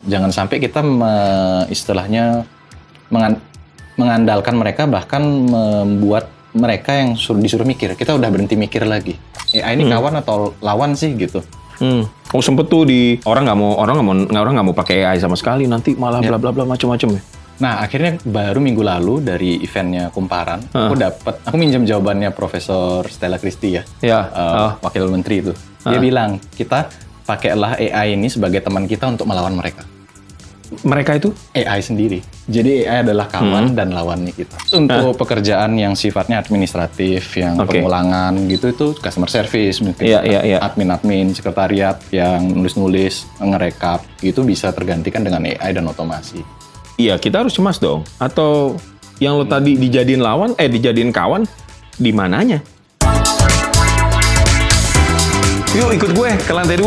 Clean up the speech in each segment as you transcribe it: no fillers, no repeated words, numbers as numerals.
Jangan sampai kita istilahnya mengandalkan mereka, bahkan membuat mereka yang disuruh mikir. Kita udah berhenti mikir lagi. AI ini kawan atau lawan sih gitu. Oh sempet tuh orang nggak mau pakai AI sama sekali, nanti malah bla bla bla macam-macam ya. Nah, akhirnya baru minggu lalu dari eventnya Kumparan, aku minjem jawabannya Profesor Stella Christie Wakil Menteri itu. Dia bilang, kita pakailah AI ini sebagai teman kita untuk melawan mereka. Mereka itu? AI sendiri. Jadi AI adalah kawan dan lawannya kita. Untuk pekerjaan yang sifatnya administratif, yang pengulangan gitu, itu customer service, mungkin admin-admin, sekretariat yang nulis-nulis, ngerekap, itu bisa tergantikan dengan AI dan otomasi. Iya, kita harus cemas dong. Atau yang lo tadi dijadiin dijadiin kawan, di mananya? Yuk ikut gue ke lantai 2.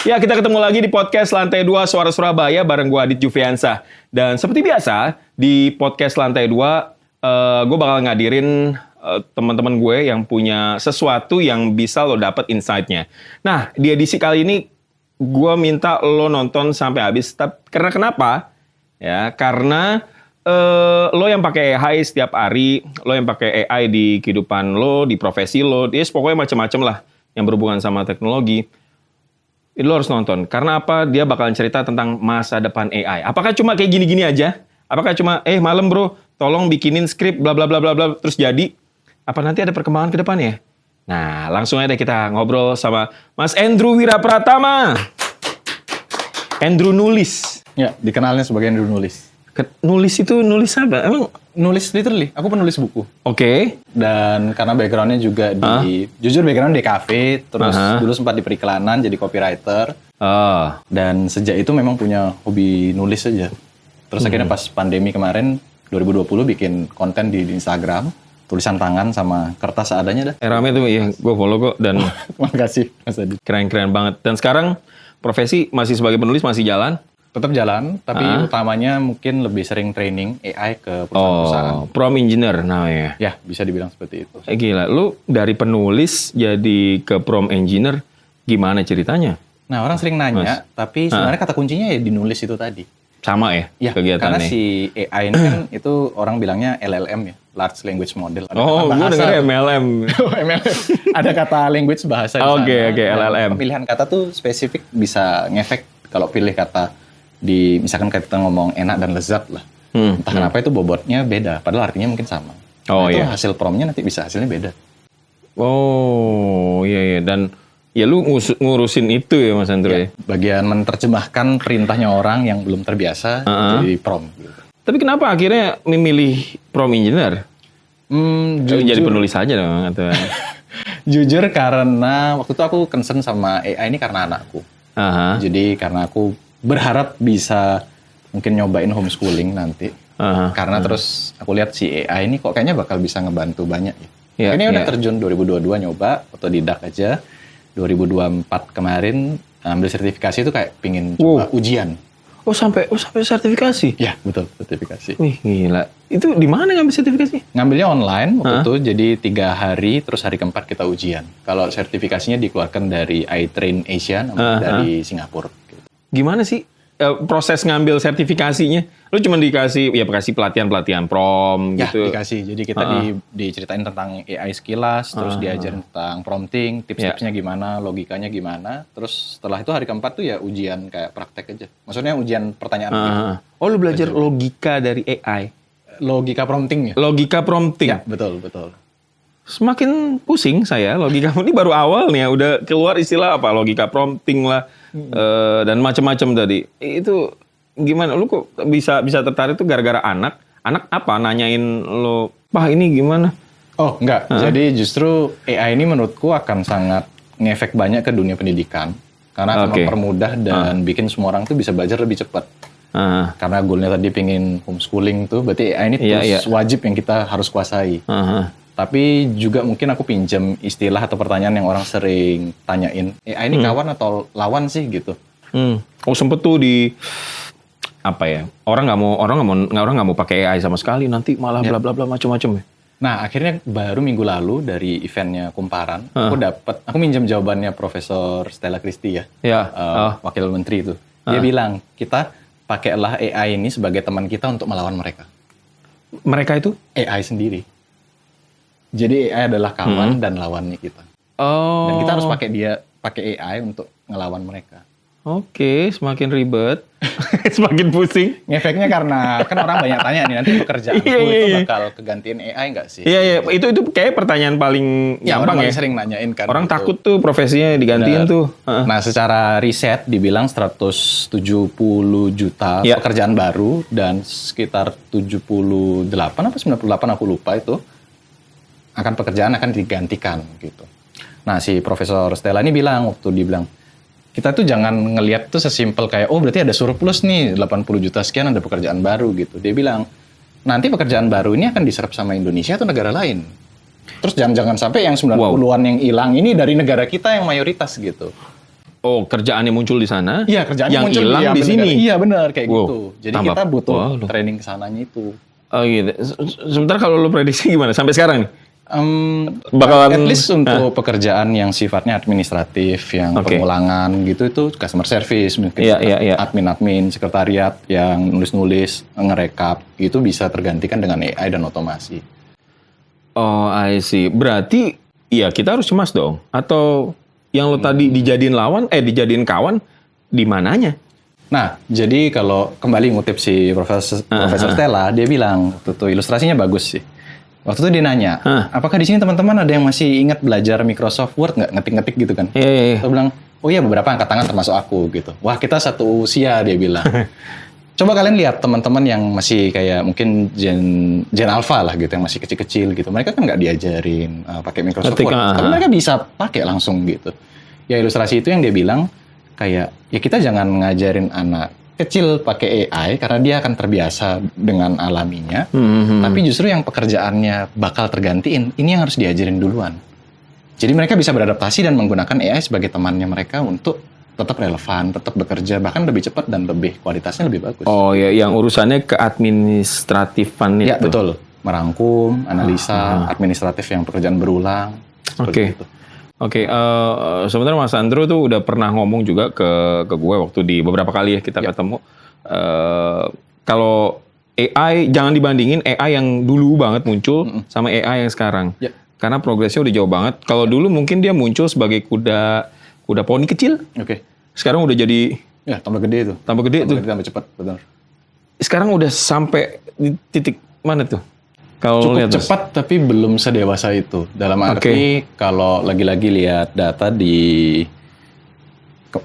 Ya, kita ketemu lagi di podcast Lantai 2 Suara Surabaya bareng gue Adit Jufiansah. Dan seperti biasa, di podcast Lantai 2, gue bakal ngadirin teman-teman gue yang punya sesuatu yang bisa lo dapet insight-nya. Nah, di edisi kali ini, gue minta lo nonton sampai habis. Karena kenapa? Ya, karena lo yang pakai AI setiap hari, lo yang pakai AI di kehidupan lo, di profesi lo, pokoknya macam-macam lah yang berhubungan sama teknologi. Lo harus nonton. Karena apa? Dia bakalan cerita tentang masa depan AI. Apakah cuma kayak gini-gini aja? Apakah cuma, malam bro, tolong bikinin skrip, bla bla bla bla bla, terus jadi? Apa nanti ada perkembangan ke depannya? Nah, langsung aja kita ngobrol sama Mas Andrew Wirapratama. Andrew nulis. Ya, dikenalnya sebagai Andrew nulis. Nulis itu nulis apa? Emang nulis literally. Aku penulis buku. Oke. Dan karena backgroundnya juga jujur background di kafe, terus dulu sempat di periklanan jadi copywriter. Dan sejak itu memang punya hobi nulis aja. Terus akhirnya pas pandemi kemarin 2020 bikin konten di Instagram, tulisan tangan sama kertas seadanya dah. Rame tuh ya, gue follow kok dan terima kasih Mas Adit. Keren-keren banget. Dan sekarang profesi masih sebagai penulis masih jalan? Tetap jalan, tapi utamanya mungkin lebih sering training AI ke perusahaan-perusahaan. Prompt engineer namanya. Ya, bisa dibilang seperti itu. Gila, lu dari penulis jadi ke prompt engineer, gimana ceritanya? Nah, orang sering nanya, tapi sebenarnya kata kuncinya ya di nulis itu tadi. Sama ya, kegiatannya? Karena si AI ini kan itu orang bilangnya LLM ya, Large Language Model. Gue dengarnya MLM. MLM. Ada kata language bahasa di sana. Oke, LLM. Pemilihan kata tuh spesifik bisa ngefek kalau pilih kata misalkan kita ngomong enak dan lezat lah. Entah kenapa itu bobotnya beda, padahal artinya mungkin sama. Itu hasil promnya nanti bisa hasilnya beda. Oh, iya. Dan ya lu ngurusin itu ya Mas Andrew ya? Bagian menerjemahkan perintahnya orang yang belum terbiasa jadi prompt. Gitu. Tapi kenapa akhirnya memilih prompt engineer? Jadi penulis aja dong. Atau... Jujur karena waktu itu aku concern sama AI ini karena anakku. Jadi karena aku berharap bisa mungkin nyobain homeschooling nanti. Karena terus aku lihat si AI ini kok kayaknya bakal bisa ngebantu banyak ya. Ini udah terjun 2022 nyoba, otodidak aja. 2024 kemarin ambil sertifikasi itu kayak pingin coba ujian. Oh sampai sertifikasi? Ya betul, sertifikasi. Wih gila. Itu di mana ngambil sertifikasi? Ngambilnya online waktu itu, jadi 3 hari, terus hari keempat kita ujian. Kalau sertifikasinya dikeluarkan dari iTrain Asia, dari Singapura. Gimana sih proses ngambil sertifikasinya? Lu cuma dikasih pelatihan prompt gitu? Ya, dikasih. Jadi kita diceritain tentang AI sekilas, terus diajarin tentang prompting, tips-tipsnya gimana, logikanya gimana. Terus setelah itu hari keempat tuh ya ujian kayak praktek aja. Maksudnya ujian pertanyaan. Oh, lu belajar logika dari AI? Logika prompting ya? Logika prompting? Ya, betul. Semakin pusing saya, logika ini baru awal nih ya, udah keluar istilah apa, logika prompting lah, dan macam-macam tadi. Itu gimana, lu kok bisa tertarik tuh gara-gara anak apa nanyain lo, Pak ini gimana? Oh enggak, jadi justru AI ini menurutku akan sangat ngefek banyak ke dunia pendidikan, karena akan mempermudah dan bikin semua orang tuh bisa belajar lebih cepat. Karena goalnya tadi pengen homeschooling tuh, berarti AI ini wajib yang kita harus kuasai. Tapi juga mungkin aku pinjam istilah atau pertanyaan yang orang sering tanyain. AI ini kawan atau lawan sih gitu? Oh sempet tuh apa ya? Orang nggak mau pakai AI sama sekali, nanti malah bla bla bla macam-macam. Nah, akhirnya baru minggu lalu dari eventnya Kumparan, aku minjam jawabannya Profesor Stella Christie Wakil Menteri itu. Dia bilang, kita pakailah AI ini sebagai teman kita untuk melawan mereka. Mereka itu? AI sendiri. Jadi AI adalah kawan dan lawannya kita. Dan kita harus pakai AI untuk ngelawan mereka. Oke, semakin ribet, semakin pusing. Ngefeknya karena kan orang banyak tanya nih, nanti pekerjaanku itu bakal kegantiin AI nggak sih? Iya, itu kayak pertanyaan paling gampang orang sering nanyain kan. Orang takut tuh profesinya digantiin tuh. Nah, secara riset dibilang 170 juta pekerjaan baru dan sekitar 78 apa 98 aku lupa itu pekerjaan akan digantikan gitu. Nah, si Profesor Stella ini bilang waktu dibilang, kita tuh jangan ngelihat tuh sesimpel kayak, berarti ada surplus nih, 80 juta sekian ada pekerjaan baru gitu. Dia bilang, nanti pekerjaan baru ini akan diserap sama Indonesia atau negara lain. Terus jangan sampai yang 90-an yang hilang ini dari negara kita yang mayoritas gitu. Oh, kerjaannya muncul di sana? Iya, kerjaannya yang muncul hilang di sini? Iya, benar kayak gitu. Jadi kita butuh training kesananya itu. Oh gitu. Sebentar kalau lu prediksi gimana? Sampai sekarang nih? Bakalan at least untuk pekerjaan yang sifatnya administratif, yang pengulangan gitu, itu customer service, mungkin admin, sekretariat yang nulis-nulis, ngerekap, itu bisa tergantikan dengan AI dan otomasi. Oh, I see. Berarti ya kita harus cemas dong? Atau yang lo tadi dijadiin dijadiin kawan, di mananya? Nah, jadi kalau kembali ngutip si Profesor Stella, dia bilang, tuh ilustrasinya bagus sih. Waktu itu dia nanya, apakah di sini teman-teman ada yang masih ingat belajar Microsoft Word nggak, ngetik-ngetik gitu kan? Iya. Dia bilang, oh iya beberapa angkat tangan termasuk aku gitu. Wah, kita satu usia, dia bilang. Coba kalian lihat teman-teman yang masih kayak mungkin Gen Alpha lah gitu, yang masih kecil-kecil gitu. Mereka kan nggak diajarin pakai Microsoft Word, tapi mereka bisa pakai langsung gitu. Ya ilustrasi itu yang dia bilang kayak, ya kita jangan ngajarin anak kecil pakai AI karena dia akan terbiasa dengan alaminya, tapi justru yang pekerjaannya bakal tergantiin, ini yang harus diajarin duluan. Jadi mereka bisa beradaptasi dan menggunakan AI sebagai temannya mereka untuk tetap relevan, tetap bekerja, bahkan lebih cepat dan lebih kualitasnya lebih bagus. Oh ya, yang urusannya keadministratifan itu. Ya betul, merangkum, analisa, administratif yang pekerjaan berulang. Oke, sebenarnya Mas Andro tuh udah pernah ngomong juga ke gue waktu di beberapa kali ya kita ketemu. Kalau AI, jangan dibandingin AI yang dulu banget muncul sama AI yang sekarang. Karena progresnya udah jauh banget. Kalau dulu mungkin dia muncul sebagai kuda poni kecil. Sekarang udah jadi... Ya, tambah gede itu. Tambah gede, tambah cepat, benar. Sekarang udah sampai di titik mana tuh? Cukup cepat tapi belum sedewasa itu. Dalam arti kalau lagi-lagi lihat data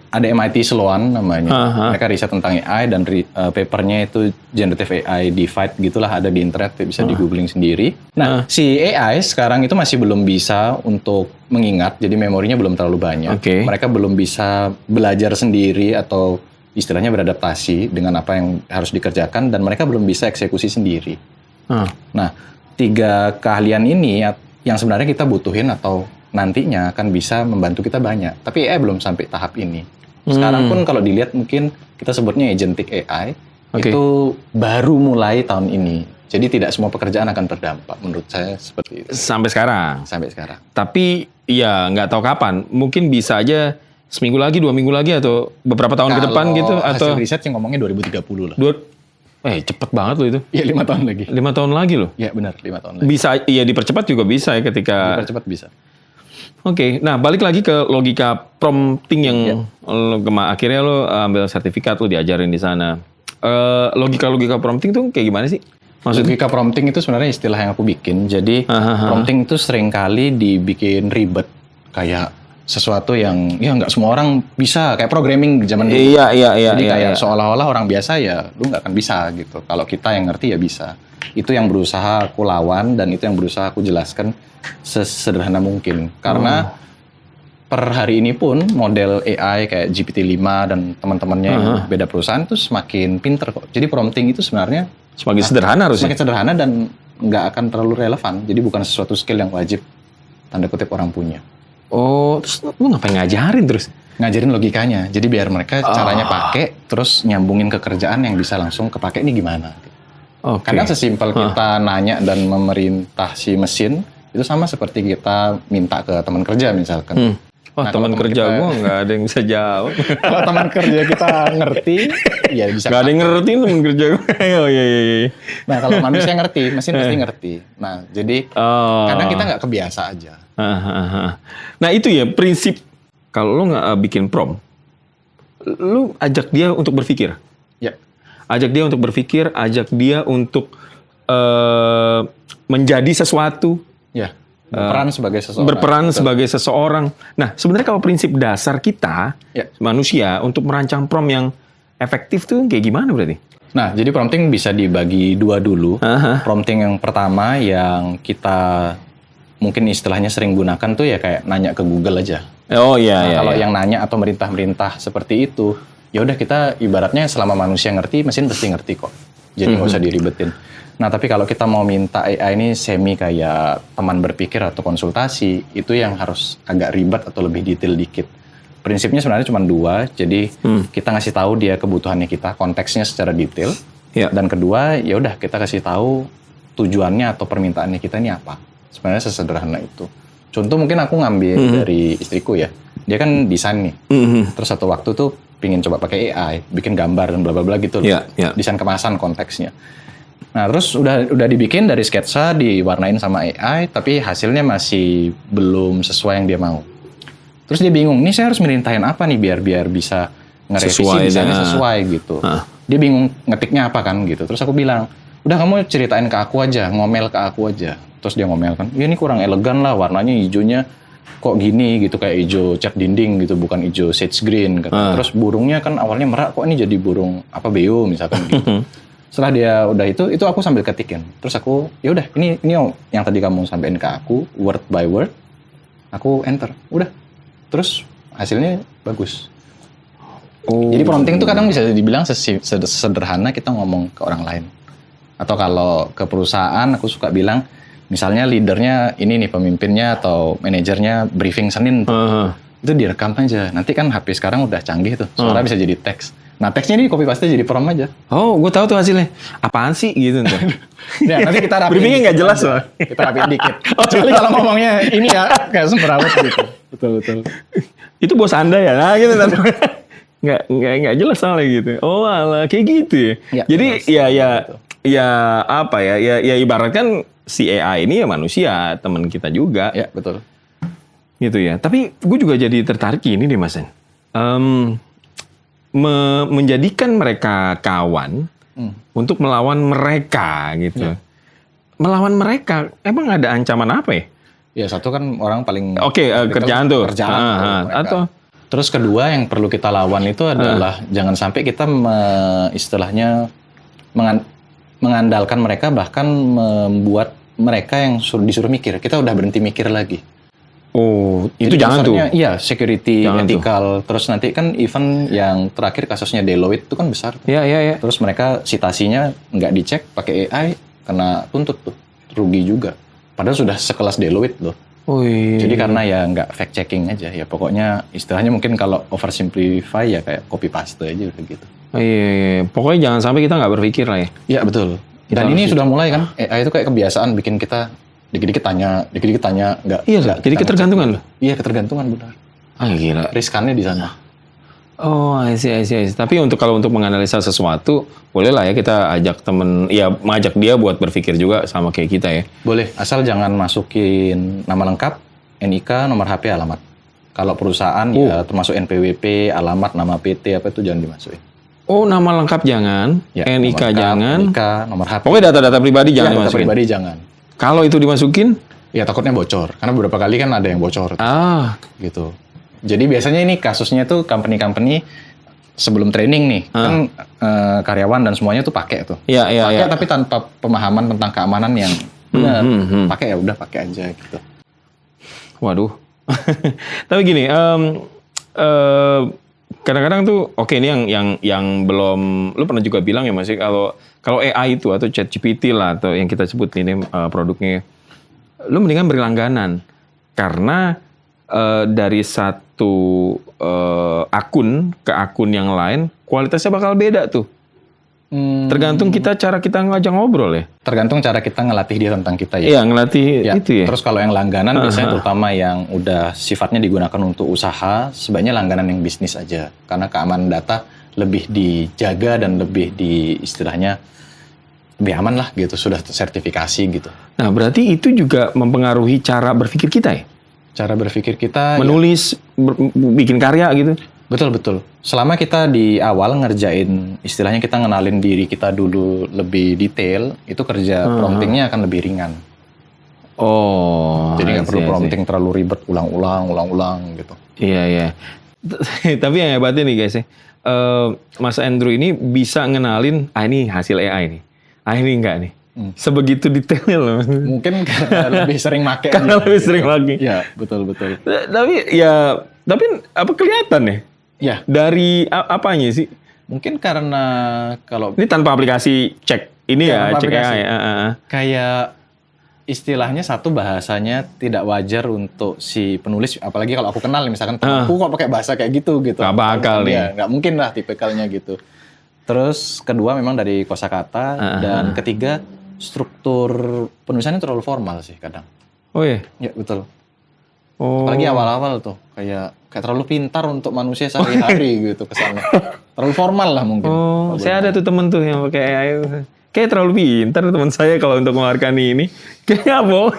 ada MIT Sloan namanya. Mereka riset tentang AI dan papernya itu Generative AI Divide gitulah, ada di internet, bisa di googling sendiri. Nah, si AI sekarang itu masih belum bisa untuk mengingat, jadi memorinya belum terlalu banyak. Mereka belum bisa belajar sendiri atau istilahnya beradaptasi dengan apa yang harus dikerjakan, dan mereka belum bisa eksekusi sendiri. Nah, 3 keahlian ini yang sebenarnya kita butuhin atau nantinya akan bisa membantu kita banyak. Tapi AI belum sampai tahap ini. Sekarang pun kalau dilihat mungkin kita sebutnya agentic AI, itu baru mulai tahun ini. Jadi tidak semua pekerjaan akan terdampak, menurut saya seperti itu. Sampai sekarang? Sampai sekarang. Tapi ya nggak tahu kapan. Mungkin bisa aja seminggu lagi, 2 minggu lagi, atau beberapa tahun ke depan gitu. Atau hasil riset yang ngomongnya 2030 lah. Cepet banget loh itu. Iya, 5 tahun lagi. 5 tahun lagi loh? Iya benar, 5 tahun lagi. Bisa, iya dipercepat juga bisa ya ketika... Dipercepat bisa. Nah balik lagi ke logika prompting yang akhirnya lo ambil sertifikat, lo diajarin di sana. Logika prompting tuh kayak gimana sih? Maksudnya? Logika prompting itu sebenarnya istilah yang aku bikin. Jadi prompting itu seringkali dibikin ribet. Kayak sesuatu yang ya nggak semua orang bisa, kayak programming zaman dulu. Iya. Jadi kayak seolah-olah orang biasa ya lu nggak akan bisa gitu. Kalau kita yang ngerti ya bisa. Itu yang berusaha aku lawan dan itu yang berusaha aku jelaskan sesederhana mungkin. Karena per hari ini pun model AI kayak GPT-5 dan teman-temannya yang beda perusahaan itu semakin pinter kok. Jadi prompting itu sebenarnya semakin sederhana harusnya. Semakin sederhana dan nggak akan terlalu relevan. Jadi bukan sesuatu skill yang wajib tanda kutip orang punya. Oh, terus lu ngapain ngajarin terus? ngajarin logikanya. Jadi biar mereka caranya pakai, terus nyambungin ke kerjaan yang bisa langsung kepake ini gimana. Kadang sesimpel kita nanya dan memerintah si mesin, itu sama seperti kita minta ke teman kerja misalkan. Wah, teman kerja gue nggak ada yang bisa jawab. Kalau teman kerja kita ngerti, ya bisa. Nggak ada yang ngerti teman kerja gue. Oh iya. Nah kalau manusia ngerti, mesin pasti ngerti. Nah jadi kadang kita nggak kebiasa aja. Nah itu ya prinsip. Kalau lo nggak bikin prompt, lo ajak dia untuk berpikir. Ya. Ajak dia untuk berpikir, ajak dia untuk menjadi sesuatu. Ya. Berperan sebagai seseorang. Berperan sebagai seseorang. Nah, sebenarnya kalau prinsip dasar kita, manusia, untuk merancang prompt yang efektif tuh kayak gimana berarti? Nah, jadi prompting bisa dibagi dua dulu. Prompting yang pertama yang kita mungkin istilahnya sering gunakan tuh ya kayak nanya ke Google aja. Oh iya. Kalau yang nanya atau merintah-merintah seperti itu, ya udah kita ibaratnya selama manusia ngerti, mesin pasti ngerti kok. Jadi nggak usah diribetin. Nah, tapi kalau kita mau minta AI ini semi kayak teman berpikir atau konsultasi, itu yang harus agak ribet atau lebih detail dikit. Prinsipnya sebenarnya cuma dua, jadi kita ngasih tahu dia kebutuhannya kita, konteksnya secara detail. Dan kedua, ya udah kita kasih tahu tujuannya atau permintaannya kita ini apa. Sebenarnya sesederhana itu. Contoh mungkin aku ngambil dari istriku ya, dia kan desain nih. Terus satu waktu tuh pingin coba pakai AI, bikin gambar dan bla bla bla gitu loh. Desain kemasan konteksnya. Nah terus udah dibikin dari sketsa, diwarnain sama AI, tapi hasilnya masih belum sesuai yang dia mau. Terus dia bingung, nih saya harus merintahin apa nih biar bisa ngerevisi desainnya sesuai gitu. Dia bingung ngetiknya apa kan gitu. Terus aku bilang, udah kamu ceritain ke aku aja, ngomel ke aku aja. Terus dia ngomel kan, ya ini kurang elegan lah, warnanya hijaunya kok gini gitu, kayak hijau cat dinding gitu, bukan hijau sage green. Terus burungnya kan awalnya merak, kok ini jadi burung apa beo misalkan gitu. Setelah dia udah itu aku sambil ketikin. Terus aku, ya udah ini yang tadi kamu sampein ke aku, word by word. Aku enter, udah. Terus hasilnya bagus. Jadi prompting itu kadang bisa dibilang sederhana kita ngomong ke orang lain. Atau kalau ke perusahaan, aku suka bilang, misalnya leadernya ini nih pemimpinnya atau manajernya briefing Senin. Itu direkam aja. Nanti kan HP sekarang udah canggih tuh, suara bisa jadi teks. Nah teksnya ini copy paste jadi prompt aja. Oh, gue tahu tuh hasilnya. Apaan sih gitu tuh? Ya, nanti kita rapiin. Briefingnya nggak jelas loh. Kita rapiin dikit. Kecuali kalau ngomongnya ini ya kayak sembarawut gitu. Betul. Itu bos Anda ya? Nah gitu kan. Nggak jelas soalnya gitu. Oh alah kayak gitu ya. Jadi ya apa ya? Ya ibaratkan si AI ini ya manusia, teman kita juga. Ya betul. Gitu ya. Tapi gue juga jadi tertarik ini deh Mas. Menjadikan mereka kawan untuk melawan mereka gitu. Melawan mereka, emang ada ancaman apa ya? Ya satu kan orang paling kerjaan tuh. Atau terus kedua yang perlu kita lawan itu adalah jangan sampai kita istilahnya mengandalkan mereka, bahkan membuat mereka yang disuruh mikir. Kita udah berhenti mikir lagi. Oh, itu jangan tuh. Iya, security, ethical. Terus nanti kan event yang terakhir kasusnya Deloitte itu kan besar. Iya. Terus mereka citasinya nggak dicek pakai AI, kena tuntut tuh. Rugi juga. Padahal sudah sekelas Deloitte loh. Oh, iya. Jadi karena ya nggak fact checking aja. Ya pokoknya istilahnya mungkin kalau oversimplify ya kayak copy paste aja gitu. Oh, iya. Pokoknya jangan sampai kita nggak berpikir lah ya. Iya, betul. Dan ini sudah mulai kan. AI itu kayak kebiasaan bikin kita dikit-dikit tanya, nggak. Iya, jadi ketergantungan loh. Iya, ketergantungan benar. Gila. Riskannya di sana. Oh, I see. Tapi kalau untuk menganalisa sesuatu, boleh lah ya kita ajak temen, ya mengajak dia buat berpikir juga sama kayak kita ya. Boleh, asal jangan masukin nama lengkap, NIK, nomor HP, alamat. Kalau perusahaan ya termasuk NPWP, alamat, nama PT, apa itu jangan dimasukin. Oh, nama lengkap jangan, ya, NIK lengkap, jangan, NIK, nomor HP. Pokoknya data-data pribadi jangan dimasukin. Data pribadi jangan. Kalau itu dimasukin? Ya takutnya bocor, karena beberapa kali kan ada yang bocor. Gitu. Jadi biasanya ini kasusnya tuh company-company sebelum training nih, kan karyawan dan semuanya tuh pakai tuh. Pakai tapi tanpa pemahaman tentang keamanan yang benar. Pakai ya udah pakai aja gitu. Waduh. Tapi gini, kadang-kadang tuh ini yang belum, lu pernah juga bilang ya Mas, kalau AI itu atau ChatGPT lah atau yang kita sebut ini produknya, lu mendingan berlangganan karena dari satu akun ke akun yang lain, kualitasnya bakal beda tuh. Tergantung cara kita ngajak ngobrol ya. Tergantung cara kita ngelatih dia tentang kita ya. Iya, ngelatih itu ya. Terus kalau yang langganan biasanya terutama yang udah sifatnya digunakan untuk usaha, sebaiknya langganan yang bisnis aja. Karena keamanan data lebih dijaga dan lebih istilahnya lebih aman lah gitu, sudah sertifikasi gitu. Nah, berarti itu juga mempengaruhi cara berpikir kita ya? Cara berpikir kita menulis, bikin karya gitu. Betul. Selama kita di awal ngerjain, istilahnya kita ngenalin diri kita dulu lebih detail, itu kerja promptingnya akan lebih ringan. Oh. Jadi nggak perlu prompting terlalu ribet, ulang-ulang gitu. Iya. Tapi yang hebatnya nih guys ya, Mas Andrew ini bisa ngenalin, ini hasil AI nih. Ini enggak nih. Sebegitu detailnya loh. Mungkin karena lebih sering pakai. Karena lebih sering pakai. Ya, betul. Tapi apa kelihatan ya? Ya. Dari apanya sih? Mungkin karena kalau ini tanpa aplikasi cek ini ya, cek AI. Kayak istilahnya satu bahasanya tidak wajar untuk si penulis, apalagi kalau aku kenal misalkan aku kok pakai bahasa kayak gitu. Gak bakal nih. Nggak mungkin lah tipikalnya gitu. Terus kedua memang dari kosakata dan ketiga struktur penulisannya terlalu formal sih kadang. Oh iya? Ya betul. Apalagi awal-awal tuh kayak terlalu pintar untuk manusia sehari-hari gitu kesannya. Terlalu formal lah mungkin. Saya ada tuh temen tuh yang pakai AI. Kayak terlalu pintar teman saya kalau untuk mengeluarkan ini. Kayaknya bohong.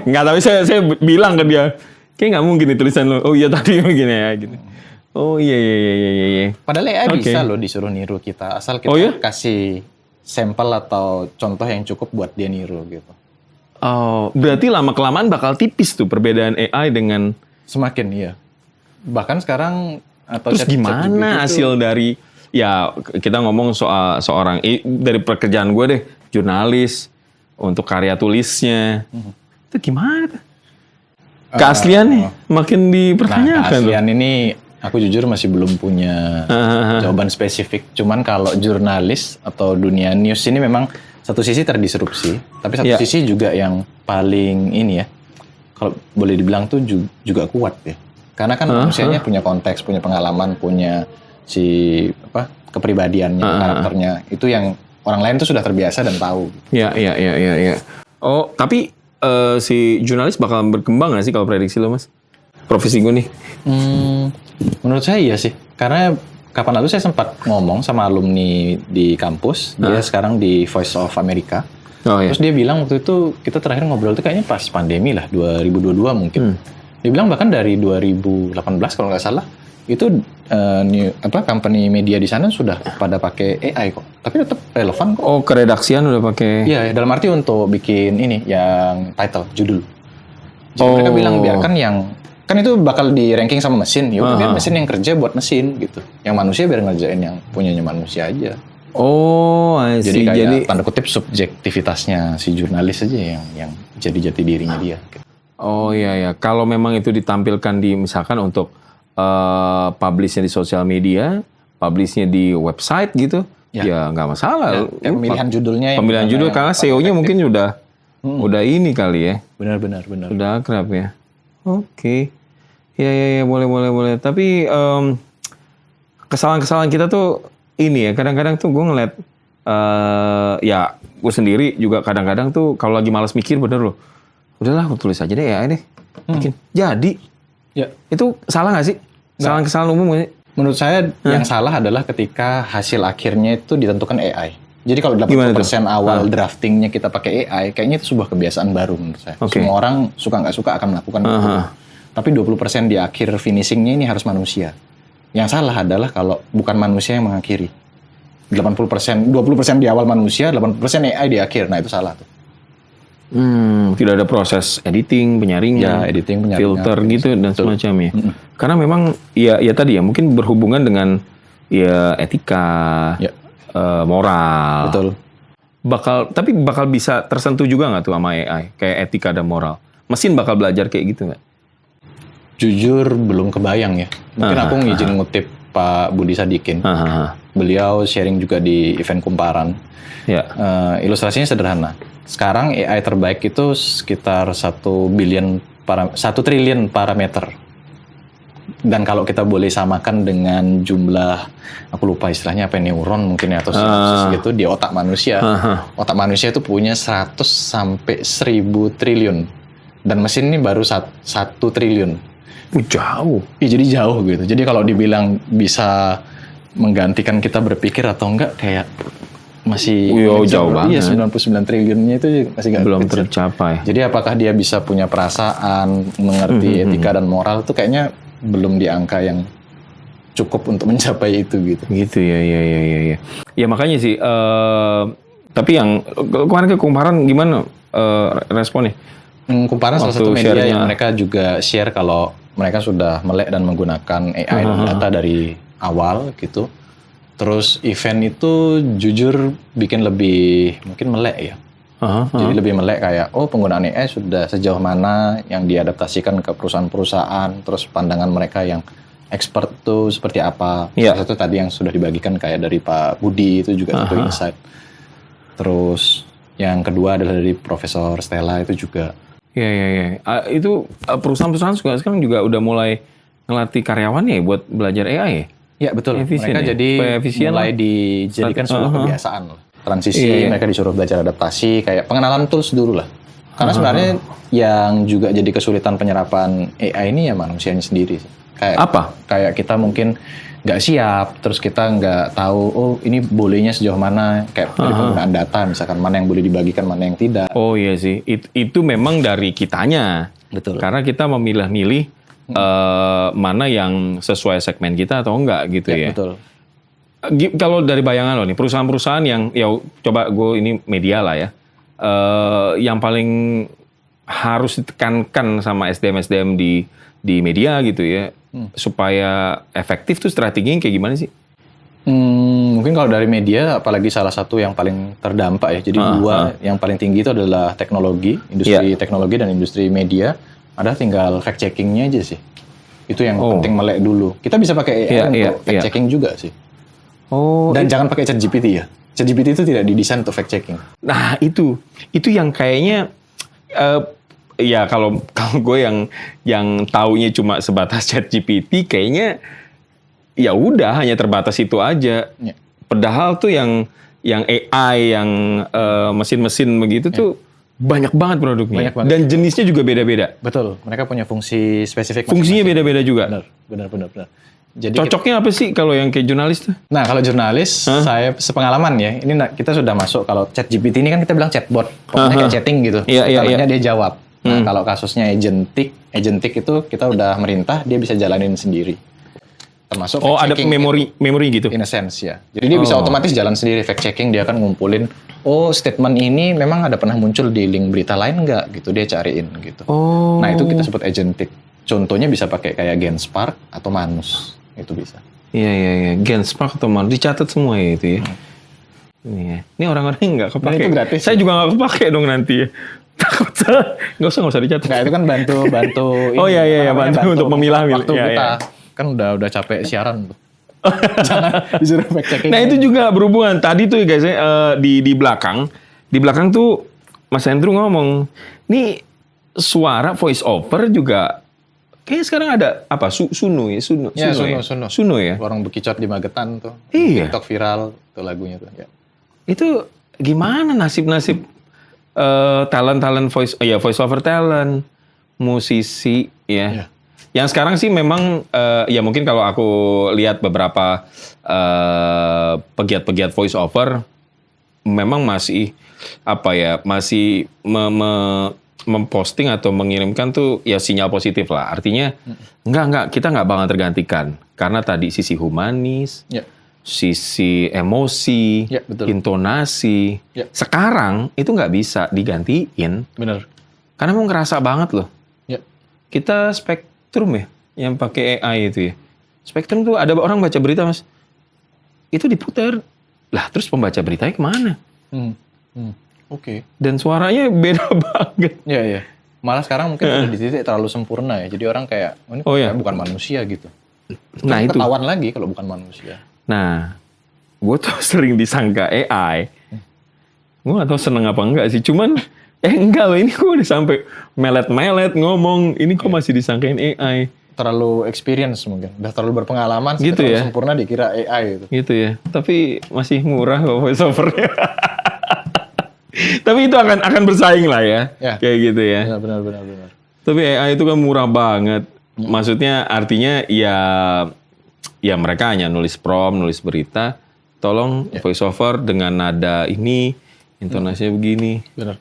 Nggak, tapi saya bilang ke dia, kayak nggak mungkin nih tulisan lo. Oh iya tadi begini ya gitu. Oh iya. Padahal AI bisa loh disuruh niru kita. Asal kita kasih sampel atau contoh yang cukup buat dia niru gitu. Oh, berarti lama-kelamaan bakal tipis tuh perbedaan AI dengan... Semakin, iya. Bahkan sekarang... Terus gimana hasil dari... Ya, kita ngomong soal seorang... Dari pekerjaan gue deh, jurnalis, untuk karya tulisnya. Itu gimana? Keaslian makin dipertanyakan. Keaslian ini, aku jujur masih belum punya jawaban spesifik. Cuman kalau jurnalis atau dunia news ini memang... Satu sisi terdisrupsi, tapi satu sisi juga yang paling ini ya, kalau boleh dibilang tuh juga kuat ya. Karena kan manusianya punya konteks, punya pengalaman, punya kepribadiannya, karakternya. Itu yang orang lain tuh sudah terbiasa dan tahu. Iya. Oh, tapi si jurnalis bakal berkembang nggak sih kalau prediksi lo, Mas? Profesi gue nih. Menurut saya iya sih, karena kapan lalu saya sempat ngomong sama alumni di kampus, dia sekarang di Voice of America. Terus dia bilang waktu itu kita terakhir ngobrol itu kayaknya pas pandemi lah, 2022 mungkin. Dia bilang bahkan dari 2018 kalau nggak salah, itu company media di sana sudah pada pakai AI kok. Tapi tetap relevan kok. Oh, keredaksian udah pakai. Iya, dalam arti untuk bikin ini yang title, judul. Jadi mereka bilang biarkan yang kan itu bakal di ranking sama mesin, ya biar mesin yang kerja buat mesin gitu. Yang manusia biar ngerjain yang punyanya manusia aja. Oh, jadi kayak tanda kutip subjektivitasnya si jurnalis aja yang jadi jati dirinya dia. Oh iya. Kalau memang itu ditampilkan di misalkan untuk publishnya di sosial media, publishnya di website gitu, ya nggak masalah. Ya, pemilihan judulnya. Pemilihan judul karena SEO-nya mungkin udah ini kali ya. Benar. Udah akrab ya. Oke. Ya, boleh. Tapi kesalahan-kesalahan kita tuh ini ya, kadang-kadang tuh gue ngeliat, ya gue sendiri juga kadang-kadang tuh kalau lagi malas mikir bener loh. Udahlah, gue tulis aja deh ya ini. Bikin. Jadi, itu salah nggak sih? Kesalahan-kesalahan umum nggak sih? Menurut saya yang salah adalah ketika hasil akhirnya itu ditentukan AI. Jadi kalau 80% awal draftingnya kita pakai AI, kayaknya itu sebuah kebiasaan baru menurut saya. Semua orang suka nggak suka akan melakukan itu. Tapi 20% di akhir finishingnya ini harus manusia. Yang salah adalah kalau bukan manusia yang mengakhiri. 20% di awal manusia, 80% AI di akhir. Nah itu salah tuh. Tidak ada proses editing, penyaringan, filter gitu dan semacamnya. Karena memang ya tadi ya mungkin berhubungan dengan ya etika, moral. Betul. Tapi bakal bisa tersentuh juga nggak tuh sama AI kayak etika dan moral? Mesin bakal belajar kayak gitu nggak? Jujur belum kebayang ya. Mungkin aku ngizin ngutip Pak Budi Sadikin. Beliau sharing juga di event Kumparan. Ilustrasinya sederhana. Sekarang AI terbaik itu sekitar 1 billion 1 triliun parameter. Dan kalau kita boleh samakan dengan jumlah, aku lupa istilahnya apa, neuron mungkin ya, atau sinapsis gitu di otak manusia. Otak manusia itu punya 100 sampai 1000 triliun. Dan mesin ini baru 1 triliun. Jauh. Iya, jadi jauh gitu. Jadi kalau dibilang bisa menggantikan kita berpikir atau enggak, kayak masih jauh banget. Iya, 99 triliunnya itu masih belum tercapai. Jadi apakah dia bisa punya perasaan, mengerti etika dan moral, itu kayaknya belum di angka yang cukup untuk mencapai itu gitu. Gitu ya. Ya makanya sih. Tapi yang kemarin kumparan gimana responnya? Kumparan salah satu media yang mereka juga share kalau mereka sudah melek dan menggunakan AI dan data dari awal gitu. Terus event itu jujur bikin lebih mungkin melek ya. Jadi lebih melek kayak, penggunaan AI sudah sejauh mana yang diadaptasikan ke perusahaan-perusahaan, terus pandangan mereka yang expert tuh seperti apa. Salah satu tadi yang sudah dibagikan kayak dari Pak Budi itu juga satu insight. Terus yang kedua adalah dari Profesor Stella itu juga. Iya. Itu perusahaan-perusahaan sekarang juga udah mulai ngelatih karyawannya buat belajar AI ya? Ya betul, mereka jadi mulai dijadikan sebuah kebiasaan. Transisi, mereka disuruh belajar adaptasi, kayak pengenalan tools dulu lah. Karena sebenarnya yang juga jadi kesulitan penyerapan AI ini ya manusianya sendiri. Kayak apa? Kayak kita mungkin nggak siap, terus kita nggak tahu, ini bolehnya sejauh mana, kayak dari penggunaan data, misalkan mana yang boleh dibagikan, mana yang tidak. Oh iya sih, itu memang dari kitanya. Betul. Karena kita memilih-milih mana yang sesuai segmen kita atau enggak gitu ya. Betul. Kalau dari bayangan lo nih, perusahaan-perusahaan yang ya coba gue ini media lah ya, yang paling harus ditekankan sama SDM di media gitu ya, supaya efektif tuh strateginya kayak gimana sih? Mungkin kalau dari media, apalagi salah satu yang paling terdampak ya. Jadi dua yang paling tinggi itu adalah teknologi, industri teknologi dan industri media. Ada tinggal fact checkingnya aja sih. Itu yang penting melek dulu. Kita bisa pakai AI untuk fact checking juga sih. Dan jangan pakai ChatGPT ya. ChatGPT itu tidak didesain untuk fact checking. Nah itu yang kayaknya ya kalau gue yang taunya cuma sebatas ChatGPT, kayaknya ya udah hanya terbatas itu aja. Ya. Padahal tuh yang AI, yang mesin-mesin begitu tuh banyak banget produknya. Banyak banget. Dan jenisnya juga beda-beda. Betul. Mereka punya fungsi spesifik. Fungsinya beda-beda juga. Benar. Jadi cocoknya apa sih kalau yang kayak jurnalis tuh? Nah, kalau jurnalis, saya sepengalaman ya, ini kita sudah masuk, kalau ChatGPT ini kan kita bilang chatbot. Pokoknya kayak chatting gitu. Iya. Dia jawab. Nah, kalau kasusnya agentic itu kita udah merintah, dia bisa jalanin sendiri. Termasuk ada memori gitu? In a sense ya. Jadi dia bisa otomatis jalan sendiri, fact checking, dia akan ngumpulin, statement ini memang ada pernah muncul di link berita lain nggak gitu, dia cariin gitu. Nah itu kita sebut agentic. Contohnya bisa pakai kayak Genspark atau Manus, itu bisa. Iya. Genspark atau Manus, dicatat semua ya itu ya. Ini orang-orang nggak kepake. Itu gratis. Saya juga nggak kepake dong nanti ya. Takut nggak usah dicatat. Nggak, itu kan bantu. Iya, bantu untuk memilah-milah. Waktu kita kan udah capek siaran tuh. Jangan disuruh fact checking. Nah itu juga berhubungan. Tadi tuh guys, di belakang tuh Mas Andrew ngomong, nih suara voice over juga kayaknya sekarang ada apa? Suno ya. Orang bekicot di Magetan tuh. Iya. TikTok viral tuh lagunya tuh. Ya. Itu gimana nasib talent voice over talent, musisi ya. Yang sekarang sih memang ya mungkin kalau aku lihat beberapa pegiat-pegiat voice over memang masih memposting atau mengirimkan tuh ya sinyal positif lah. Artinya enggak kita nggak bakal tergantikan karena tadi sisi humanis, sisi emosi, intonasi. Sekarang itu nggak bisa digantiin. Benar. Karena mau ngerasa banget loh. Kita Spektrum ya, yang pakai AI itu ya. Spektrum tuh ada orang baca berita Mas, itu diputar. Lah terus pembaca beritanya kemana? Oke. Dan suaranya beda banget. Iya. Malah sekarang mungkin udah di titik terlalu sempurna ya. Jadi orang kayak, ini bukan manusia gitu. Nah itu. Ketahuan lagi kalau bukan manusia. Nah, gue tuh sering disangka AI. Gue gak tahu seneng apa enggak sih. Cuman Enggak loh, ini kok udah sampai melet-melet ngomong. Ini kok masih disangkain AI. Terlalu experience mungkin. Udah terlalu berpengalaman. Gitu terlalu ya? sempurna dikira AI gitu. Gitu ya. Tapi masih murah kok voice overnya. Tapi itu akan bersaing lah ya. Kayak gitu ya. Benar. Tapi AI itu kan murah banget. Maksudnya artinya ya mereka hanya nulis prompt, nulis berita. Tolong voice over dengan nada ini, intonasinya begini. Benar.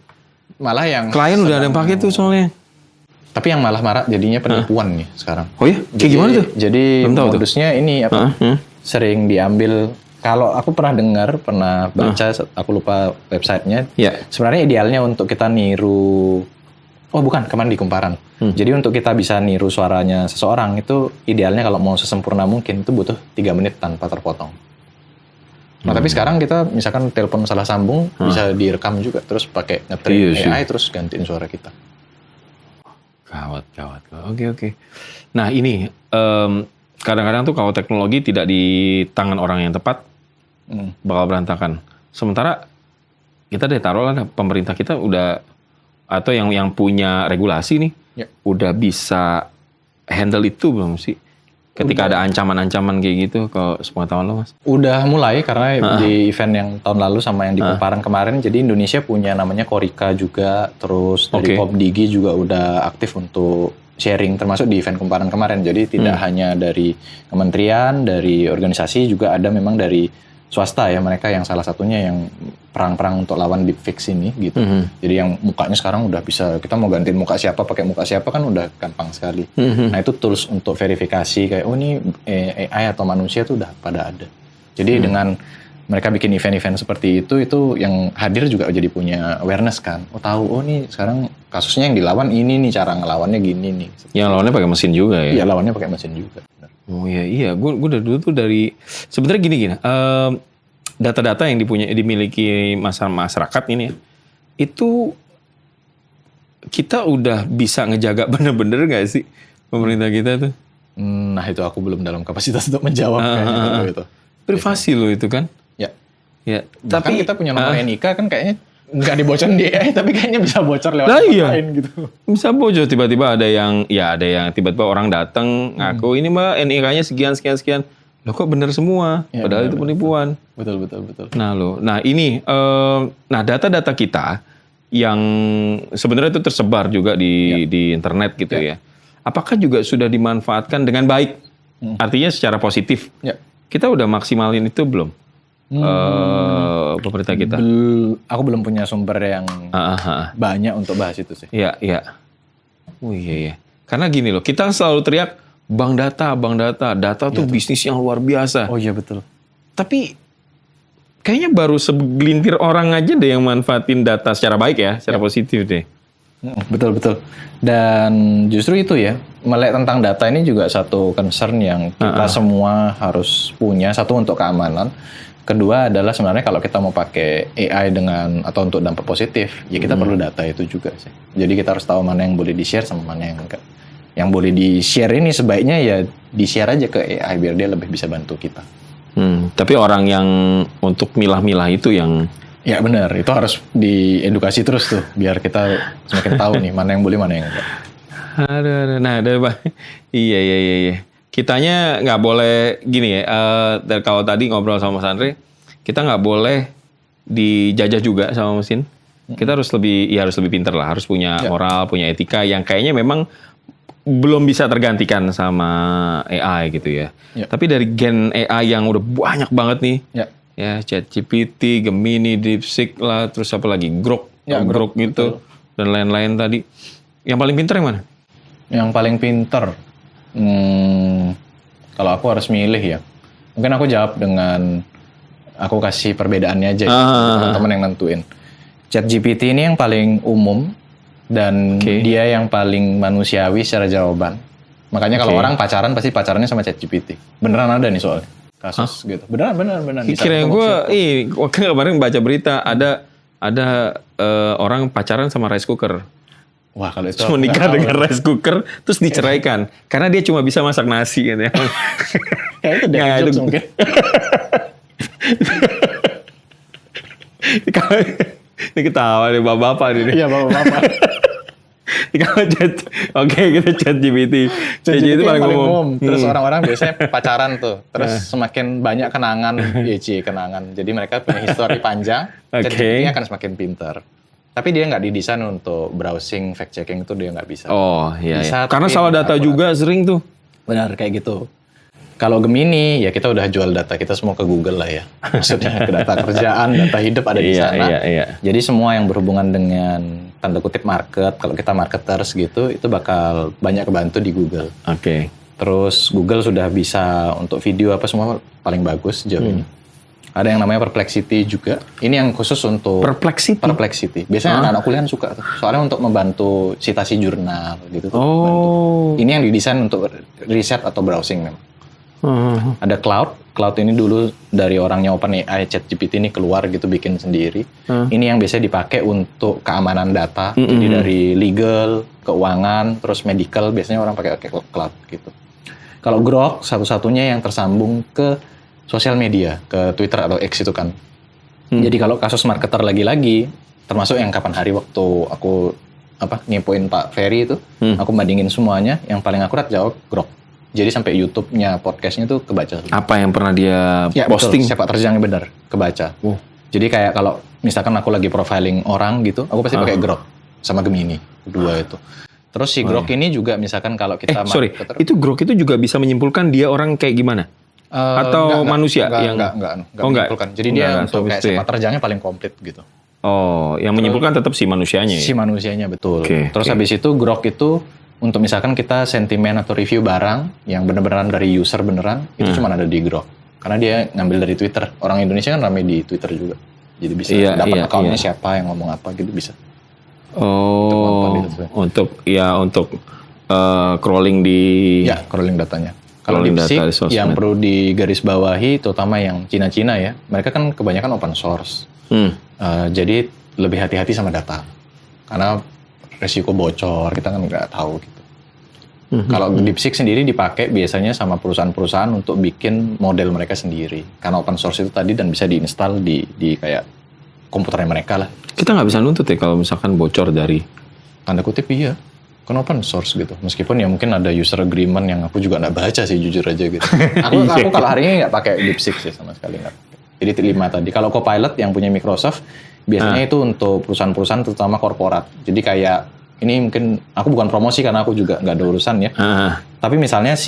Malah yang klien udah ada yang pakai tuh soalnya. Tapi yang malah marah jadinya penipuan nih sekarang. Oh ya? Kayak gimana tuh? Jadi modusnya ini apa? Sering diambil. Kalau aku pernah baca, aku lupa websitenya. Sebenarnya idealnya untuk kita niru. Oh bukan, kemarin di Kumparan. Jadi untuk kita bisa niru suaranya seseorang itu idealnya kalau mau sesempurna mungkin itu butuh 3 menit tanpa terpotong. Nah tapi sekarang kita misalkan telepon salah sambung bisa direkam juga terus pakai nge-train AI terus gantiin suara kita. Gawat. Oke. Nah ini kadang-kadang tuh kalau teknologi tidak di tangan orang yang tepat bakal berantakan. Sementara kita taruhlah pemerintah kita udah atau yang punya regulasi nih udah bisa handle itu belum sih? Ketika ada ancaman-ancaman kayak gitu, kalau sepengetahuan lo Mas? Udah mulai karena di event yang tahun lalu sama yang di Kumparan kemarin, jadi Indonesia punya namanya Korika juga, terus dari Popdigi juga udah aktif untuk sharing, termasuk di event Kumparan kemarin. Jadi tidak hanya dari kementerian, dari organisasi, juga ada memang dari swasta ya, mereka yang salah satunya yang perang-perang untuk lawan deepfake ini gitu. Jadi yang mukanya sekarang udah bisa, kita mau gantiin muka siapa, pakai muka siapa kan udah gampang sekali. Nah itu tools untuk verifikasi kayak, oh ini AI atau manusia tuh udah pada ada. Jadi dengan mereka bikin event-event seperti itu yang hadir juga jadi punya awareness kan. Oh tahu, oh nih sekarang kasusnya yang dilawan ini nih, cara ngelawannya gini nih. Yang lawannya pakai mesin juga ya? Iya, lawannya pakai mesin juga. Benar. Oh iya, gue dari dulu tuh sebenarnya gini, data-data yang dimiliki masyarakat ini, itu kita udah bisa ngejaga bener-bener nggak sih pemerintah kita tuh? Nah itu aku belum dalam kapasitas untuk menjawab itu. Privasi loh itu kan? Ya. Tapi kita punya nomor NIK kan kayaknya nggak dibocorin di AI, tapi kayaknya bisa bocor lewat lain gitu. Bisa bocor, tiba-tiba ada yang tiba-tiba orang datang ngaku ini Mbak NIK-nya sekian. Loh kok bener semua? Ya, padahal itu penipuan. Betul. Nah ini, data-data kita yang sebenarnya itu tersebar juga di internet gitu ya. Apakah juga sudah dimanfaatkan dengan baik? Artinya secara positif. Kita udah maksimalin itu belum? Pemerintah kita. Aku belum punya sumber yang banyak untuk bahas itu sih. Iya. Oh iya. Karena gini loh, kita selalu teriak bank data tuh bisnis yang luar biasa. Oh iya betul. Tapi kayaknya baru segelintir orang aja deh yang manfaatin data secara baik ya, secara positif deh. Betul. Dan justru itu ya, melek tentang data ini juga satu concern yang kita semua harus punya. Satu untuk keamanan. Kedua adalah sebenarnya kalau kita mau pakai AI atau untuk dampak positif, ya kita perlu data itu juga sih. Jadi kita harus tahu mana yang boleh di-share sama mana yang enggak. Yang boleh di-share ini sebaiknya ya di-share aja ke AI biar dia lebih bisa bantu kita. Tapi orang yang untuk milah-milah itu yang... Ya benar, itu harus diedukasi terus tuh biar kita semakin tahu nih mana yang boleh mana yang enggak. Ada Pak. Iya. Kitanya nggak boleh gini ya, kalau tadi ngobrol sama Mas Andre, kita nggak boleh dijajah juga sama mesin. Kita harus lebih pintar lah, harus punya moral, punya etika yang kayaknya memang belum bisa tergantikan sama AI gitu ya. Tapi dari gen AI yang udah banyak banget nih, ya ChatGPT, Gemini, DeepSeek lah, terus apa lagi, Grok gitu, dan lain-lain tadi. Yang paling pintar yang mana? Yang paling pintar? Kalau aku harus milih ya, mungkin aku jawab dengan aku kasih perbedaannya aja, teman-teman yang nentuin. ChatGPT ini yang paling umum dan dia yang paling manusiawi secara jawaban. Makanya kalau orang pacaran pasti pacarannya sama ChatGPT. Beneran ada nih soalnya kasus gitu. Beneran. Kira gue, kemarin baca berita ada orang pacaran sama rice cooker. Wah kalau itu cuma nikah dengan rice cooker terus diceraikan karena dia cuma bisa masak nasi gitu ya. Itu dad jokes mungkin. Ini ketawa nih bapak-bapak nih. Iya, bapak-bapak. Oke, kita ChatGPT. ChatGPT paling umum. Terus orang-orang biasanya pacaran tuh. Terus semakin banyak kenangan, kenangan. Jadi mereka punya histori panjang, ChatGPT akan semakin pintar. Tapi dia nggak didesain untuk browsing, fact checking itu dia nggak bisa. Oh iya. Bisa, karena salah data juga sering tuh. Benar kayak gitu. Kalau Gemini ya kita udah jual data kita semua ke Google lah ya. Maksudnya ke data kerjaan, data hidup ada di sana. Iya. Jadi semua yang berhubungan dengan tanda kutip market, kalau kita marketers gitu, itu bakal banyak kebantu di Google. Oke. Terus Google sudah bisa untuk video apa semua paling bagus jauh ini. Ada yang namanya Perplexity juga. Ini yang khusus untuk Perplexity. Biasanya anak-anak kuliah suka tuh. Soalnya untuk membantu citasi jurnal gitu tuh. Ini yang didesain untuk riset atau browsing memang. Ada Cloud ini dulu dari orangnya OpenAI, ChatGPT ini keluar gitu bikin sendiri. Ini yang biasanya dipakai untuk keamanan data. Jadi dari legal, keuangan, terus medical biasanya orang pakai Cloud gitu. Kalau Grok satu-satunya yang tersambung ke sosial media, ke Twitter atau X itu kan. Jadi kalau kasus marketer lagi-lagi, termasuk yang kapan hari waktu aku ngepoin Pak Ferry itu, aku bandingin semuanya, yang paling akurat jawab Grok. Jadi sampai YouTube-nya, podcast-nya tuh kebaca. Apa yang pernah dia posting? Betul, sepak terjangnya benar, kebaca. Jadi kayak kalau misalkan aku lagi profiling orang gitu, aku pasti pakai Grok sama Gemini, dua itu. Terus si Grok ini juga misalkan kalau kita... itu Grok itu juga bisa menyimpulkan dia orang kayak gimana? Atau manusia? Enggak menyimpulkan. Jadi dia untuk kayak sepak terjangnya paling komplit gitu. Oh, yang menyimpulkan tetap si manusianya ya? Si manusianya, betul. Terus habis itu Grok itu untuk misalkan kita sentimen atau review barang yang bener-beneran dari user beneran, itu cuma ada di Grok. Karena dia ngambil dari Twitter. Orang Indonesia kan ramai di Twitter juga. Jadi bisa dapat akunnya siapa yang ngomong apa gitu bisa. Untuk crawling di... Ya, crawling datanya. Kalau DeepSeek yang perlu digarisbawahi, terutama yang Cina-Cina ya, mereka kan kebanyakan open source. Jadi lebih hati-hati sama data. Karena resiko bocor, kita kan nggak tahu gitu. Kalau DeepSeek sendiri dipakai biasanya sama perusahaan-perusahaan untuk bikin model mereka sendiri. Karena open source itu tadi dan bisa diinstal di kayak komputernya mereka lah. Kita nggak bisa nuntut ya kalau misalkan bocor dari... Tanda kutip iya. Kan open source gitu. Meskipun ya mungkin ada user agreement yang aku juga nggak baca sih, jujur aja gitu. Aku kalau hari ini nggak pakai DeepSeek sih sama sekali nggak. Jadi 5 tadi. Kalau Copilot yang punya Microsoft, biasanya itu untuk perusahaan-perusahaan terutama korporat. Jadi kayak, ini mungkin aku bukan promosi karena aku juga nggak ada urusan ya. Tapi misalnya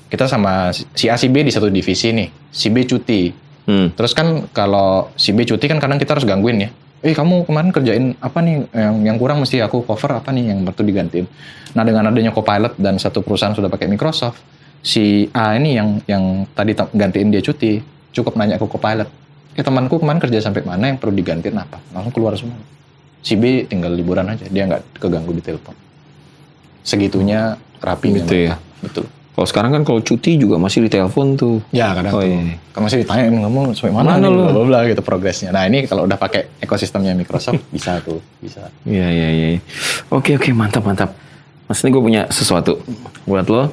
kita sama si A, si B di satu divisi nih. Si B cuti. Terus kan kalau si B cuti kan kadang kita harus gangguin ya. Kamu kemarin kerjain apa nih yang kurang mesti aku cover apa nih yang perlu digantiin. Nah dengan adanya Copilot dan satu perusahaan sudah pakai Microsoft, si A ini yang tadi gantiin dia cuti, cukup nanya ke Copilot, temanku kemarin kerja sampai mana yang perlu digantiin apa, langsung keluar semua. Si B tinggal liburan aja, dia nggak keganggu di telepon. Segitunya rapinya gitu ya. Betul. Kalau sekarang kan kalau cuti juga masih di telepon tuh. Ya kadang tuh. Kan masih ditanya kamu sampai mana nih, bla gitu progresnya. Nah ini kalau udah pakai ekosistemnya Microsoft bisa tuh, bisa. Iya. Oke, mantap. Mas ini gue punya sesuatu buat lo.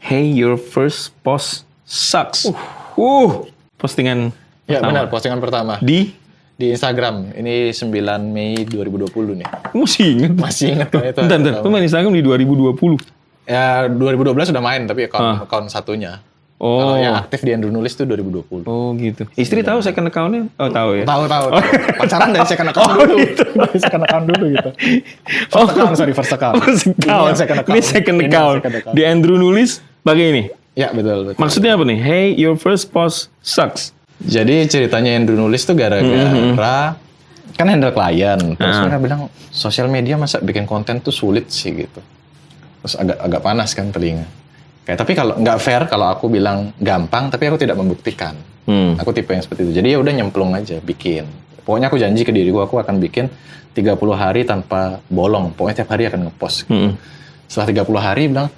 Hey, your first post sucks. Postingan ya pertama. Benar, postingan pertama. Di Instagram. Ini 9 Mei 2020 nih. Masih ingat kan itu. Bentar. Lu main Instagram di 2020? Ya 2012 sudah main, tapi account satunya. Kalau yang aktif di Andrew Nulis itu 2020. Oh gitu. Istri tahu second account-nya? Oh tahu ya? Tahu. Pacaran dari second account dulu. Dari second account dulu gitu. First account. Ini second account. Di Andrew Nulis pakai ini? Ya betul. Maksudnya apa nih? Hey, your first post sucks. Jadi ceritanya Andrew Nulis tuh gara-gara kan handle klien. Terus mereka bilang sosial media masa bikin konten tuh sulit sih gitu. Terus agak panas kan telinga. Tapi kalau nggak fair kalau aku bilang gampang, tapi aku tidak membuktikan. Aku tipe yang seperti itu. Jadi ya udah nyemplung aja bikin. Pokoknya aku janji ke diriku aku akan bikin 30 hari tanpa bolong. Pokoknya tiap hari akan ngepost. Setelah 30 hari bilang,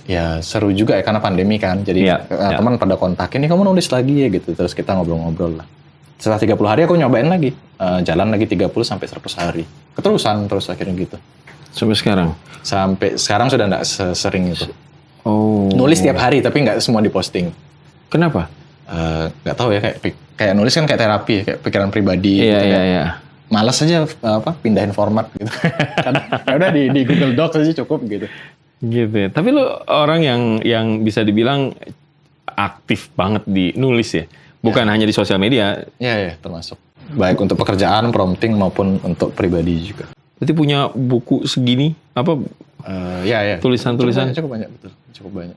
ya seru juga ya karena pandemi kan. Jadi teman pada kontakin, kamu nulis lagi ya gitu. Terus kita ngobrol-ngobrol lah. Setelah 30 hari aku nyobain lagi. Jalan lagi 30 sampai 100 hari. Keterusan terus akhirnya gitu. Sampai sekarang? Sampai sekarang sudah nggak sesering itu. Oh. Nulis tiap hari tapi nggak semua diposting. Kenapa? Nggak tahu ya, kayak nulis kan kayak terapi, kayak pikiran pribadi. Iya, gitu iya, kan. iya. Malas aja pindahin format gitu. Ya udah di Google Docs aja cukup gitu. Gitu ya. Tapi lu orang yang bisa dibilang aktif banget di nulis ya. Bukan hanya di sosial media. Iya, termasuk. Baik untuk pekerjaan, prompting maupun untuk pribadi juga. Berarti punya buku segini apa? Iya. Tulisan-tulisan. Cukup banyak, betul. Cukup banyak.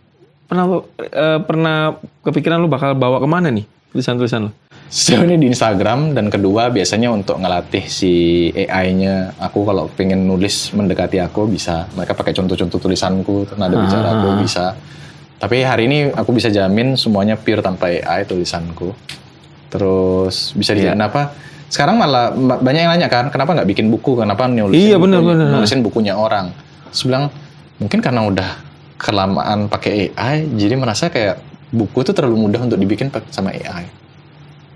Pernah kepikiran lu bakal bawa kemana nih tulisan-tulisan lu? Sejauh ini di Instagram, dan kedua biasanya untuk ngelatih si AI-nya. Aku kalau pengen nulis mendekati aku bisa. Mereka pakai contoh-contoh tulisanku, nada bicara aku bisa. Tapi hari ini aku bisa jamin semuanya pure tanpa AI tulisanku. Terus bisa dijamin apa? Sekarang malah banyak yang nanya kan, kenapa nggak bikin buku? Kenapa nulisin bukunya orang? Sebilang mungkin karena udah kelamaan pakai AI, jadi merasa kayak buku itu terlalu mudah untuk dibikin sama AI.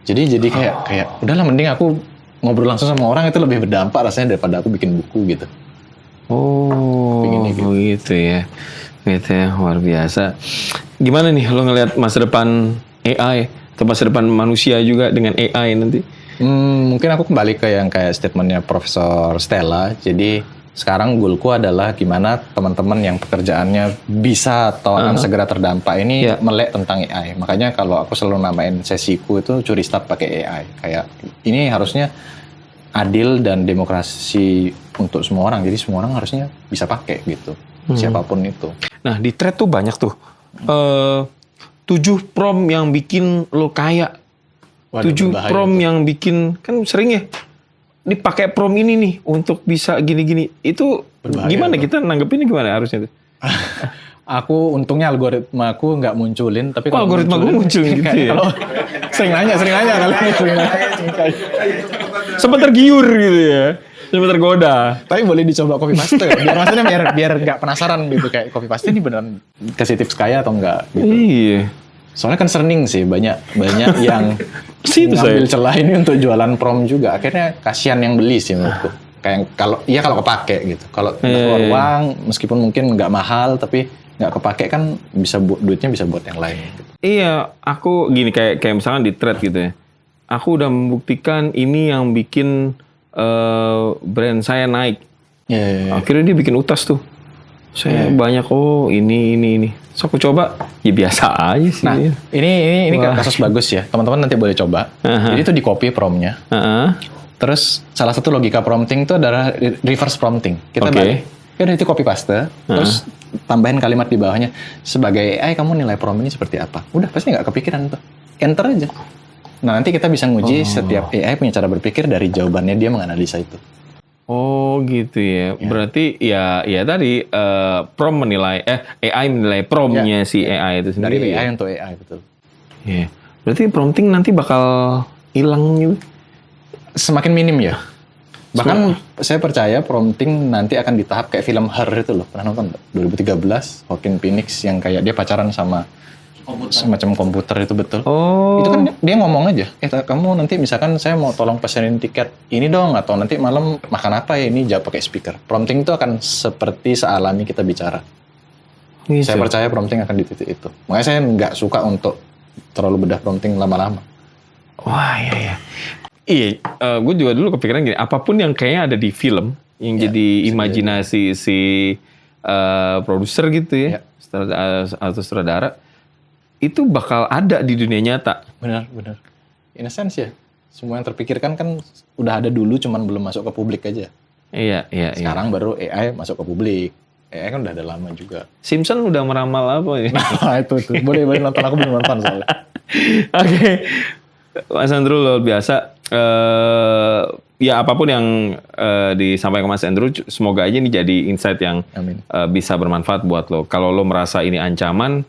Jadi kayak udahlah mending aku ngobrol langsung sama orang itu lebih berdampak rasanya daripada aku bikin buku gitu. Gitu ya. Gitu ya, luar biasa. Gimana nih lo ngelihat masa depan AI atau masa depan manusia juga dengan AI nanti? Mungkin aku kembali ke yang kayak statementnya Profesor Stella. Jadi sekarang goalku adalah gimana teman-teman yang pekerjaannya bisa atau akan segera terdampak ini melek tentang AI. Makanya kalau aku selalu namain sesiku itu curi start pakai AI. Kayak ini harusnya adil dan demokrasi untuk semua orang. Jadi semua orang harusnya bisa pakai gitu. Siapapun itu. Nah di thread tuh banyak tuh. 7 prompt yang bikin lo kaya. 7 prompt yang bikin, kan sering ya dipakai prompt ini nih untuk bisa gini-gini. Itu berbahaya, gimana kita nanggepinnya gimana harusnya tuh? Aku untungnya algoritma aku nggak munculin, tapi kalau algoritma gue munculin gitu ya. Kalau sering nanya kali. Sempat tergiur gitu ya. Sempat tergoda. Tapi boleh dicoba copy paste. biar nggak penasaran gitu, kayak copy paste ini beneran kasih tips kaya atau enggak gitu. Iya. Soalnya concerning sih, banyak yang ngambil celah ini untuk jualan prom juga. Akhirnya kasihan yang beli sih menurutku. Kayak kalau kepake gitu. Kalau keluar uang, meskipun mungkin nggak mahal, tapi nggak kepake kan duitnya bisa buat yang lain. Gitu. Iya, aku gini kayak misalkan di thread gitu ya. Aku udah membuktikan ini yang bikin brand saya naik. Akhirnya dia bikin utas tuh. Saya banyak ini. So aku coba, ya biasa aja sih. Nah, ini kasus bagus ya. Teman-teman nanti boleh coba. Jadi itu di copy prompt-nya. Terus salah satu logika prompting itu adalah reverse prompting. Kita balik, itu copy paste, terus tambahin kalimat di bawahnya. Sebagai AI kamu nilai prompt ini seperti apa? Udah pasti nggak kepikiran tuh. Enter aja. Nah nanti kita bisa nguji setiap AI punya cara berpikir dari jawabannya dia menganalisa itu. Oh gitu ya. Berarti ya tadi prompt menilai AI menilai promptnya si AI itu sendiri. Dari AI untuk AI, betul. Iya. Berarti prompting nanti bakal hilang gitu. Semakin minim ya. Bahkan saya percaya prompting nanti akan di tahap kayak film Her itu loh. Pernah nonton 2013 Joaquin Phoenix yang kayak dia pacaran sama semacam komputer itu, betul. Itu kan dia ngomong aja, kamu nanti misalkan saya mau tolong pesenin tiket ini dong, atau nanti malam makan apa ya, ini jawab pakai speaker. Prompting itu akan seperti sealami kita bicara. Gitu. Saya percaya prompting akan di titik itu. Makanya saya nggak suka untuk terlalu bedah prompting lama-lama. Wah iya. Iya, gue juga dulu kepikiran gini, apapun yang kayaknya ada di film, yang jadi imajinasi si produser gitu ya, atau sutradara, itu bakal ada di dunia nyata. Benar. In a sense ya, semua yang terpikirkan kan udah ada dulu, cuman belum masuk ke publik aja. Iya. Sekarang baru AI masuk ke publik. AI kan udah ada lama juga. Simpson udah meramal apa ya? Nah itu. Boleh nonton, aku belum nonton soalnya. Oke. Mas Andrew luar biasa. Ya apapun yang disampaikan Mas Andrew, semoga aja ini jadi insight yang bisa bermanfaat buat lo. Kalau lo merasa ini ancaman,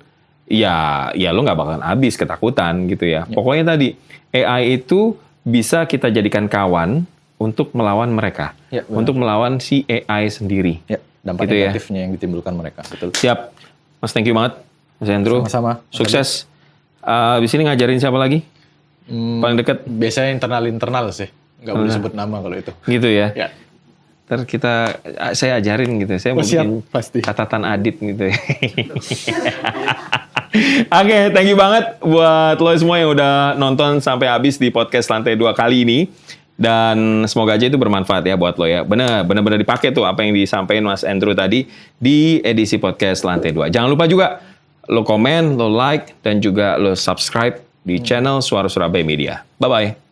ya lo nggak bakalan habis ketakutan gitu ya. Pokoknya tadi AI itu bisa kita jadikan kawan untuk melawan mereka, untuk melawan si AI sendiri. Dampak gitu negatifnya yang ditimbulkan mereka. Betul. Siap, Mas, thank you banget, Mas Andrew. Sama-sama. Sukses. Di sini ngajarin siapa lagi? Paling dekat? Biasanya internal sih, nggak boleh sebut nama kalau itu. Gitu ya. Ntar saya ajarin gitu, saya mau bikin catatan adit gitu. Oke, thank you banget buat lo semua yang udah nonton sampai habis di podcast Lantai 2 kali ini. Dan semoga aja itu bermanfaat ya buat lo ya. Bener-bener dipakai tuh apa yang disampaikan Mas Andrew tadi di edisi podcast Lantai 2. Jangan lupa juga lo komen, lo like, dan juga lo subscribe di channel Suara Surabaya Media. Bye-bye.